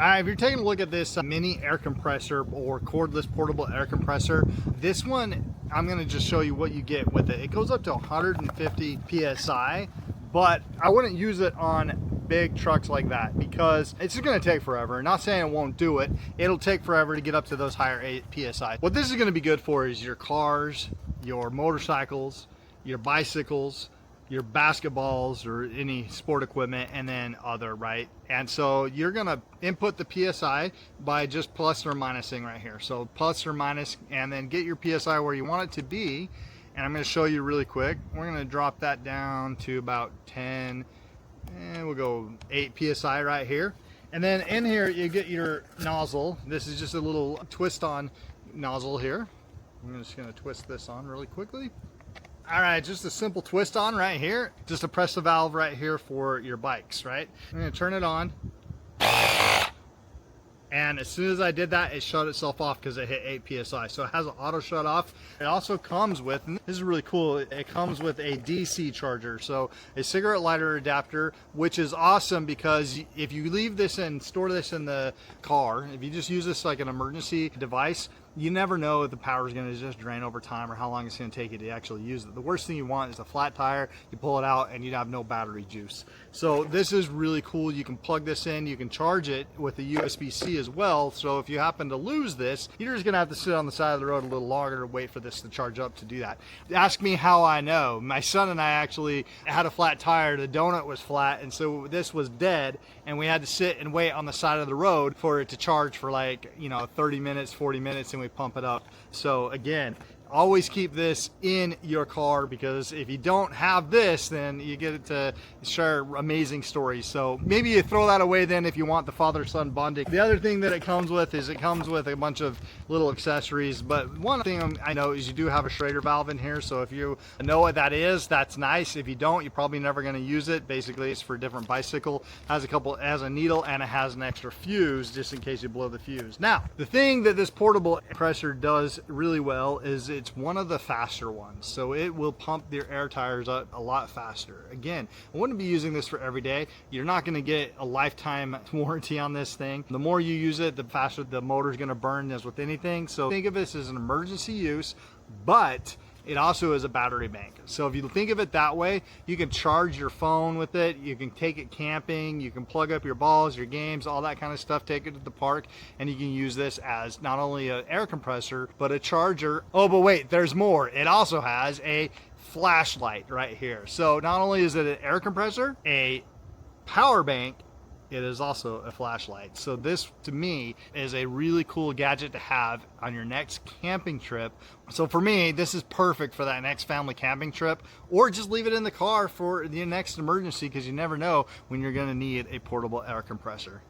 If you're taking a look at this mini air compressor or cordless portable air compressor, this one, I'm gonna just show you what you get with it. It goes up to 150 PSI, but I wouldn't use it on big trucks like that because it's just gonna take forever. Not saying it won't do it. It'll take forever to get up to those higher PSI. What this is gonna be good for is your cars, your motorcycles, your bicycles, your basketballs or any sport equipment, and then other, right? And so you're gonna input the PSI by just plus or minusing right here. So plus or minus, and then get your PSI where you want it to be. And I'm gonna show you really quick. We're gonna drop that down to about 10, and we'll go 8 PSI right here. And then in here, you get your nozzle. This is just a little twist on nozzle here. I'm just gonna twist this on really quickly. All right, just a simple twist on right here. Just to press the valve right here for your bikes, right? I'm gonna turn it on. And as soon as I did that, it shut itself off because it hit 8 PSI. So it has an auto shut off. It also comes with, and this is really cool, it comes with a DC charger. So a cigarette lighter adapter, which is awesome because if you leave this and store this in the car, if you just use this like an emergency device, you never know if the power is going to just drain over time or how long it's going to take you to actually use it. The worst thing you want is a flat tire. You pull it out and you'd have no battery juice. So this is really cool. You can plug this in. You can charge it with a USB-C as well. So if you happen to lose this, you're just going to have to sit on the side of the road a little longer to wait for this to charge up to do that. Ask me how I know. My son and I actually had a flat tire. The donut was flat, and so this was dead, and we had to sit and wait on the side of the road for it to charge for like, 30 minutes, 40 minutes, and we pump it up. So again, always keep this in your car, because if you don't have this, then you get to share amazing stories. So maybe you throw that away then if you want the father-son bonding. The other thing that it comes with is it comes with a bunch of little accessories, but one thing I know is you do have a Schrader valve in here. So if you know what that is, that's nice. If you don't, you're probably never going to use it. Basically, it's for a different bicycle. Has a needle, and it has an extra fuse just in case you blow the fuse. Now, the thing that this portable compressor does really well is it's one of the faster ones. So it will pump your air tires up a lot faster. Again, I wouldn't be using this for every day. You're not going to get a lifetime warranty on this thing. The more you use it, the faster the motor is going to burn, as with anything. So think of this as an emergency use, but it also is a battery bank. So if you think of it that way, you can charge your phone with it, you can take it camping, you can plug up your balls, your games, all that kind of stuff, take it to the park, and you can use this as not only an air compressor, but a charger. Oh, but wait, there's more. It also has a flashlight right here. So not only is it an air compressor, a power bank, it is also a flashlight. So this, to me, is a really cool gadget to have on your next camping trip. So for me, this is perfect for that next family camping trip, or just leave it in the car for the next emergency, because you never know when you're going to need a portable air compressor.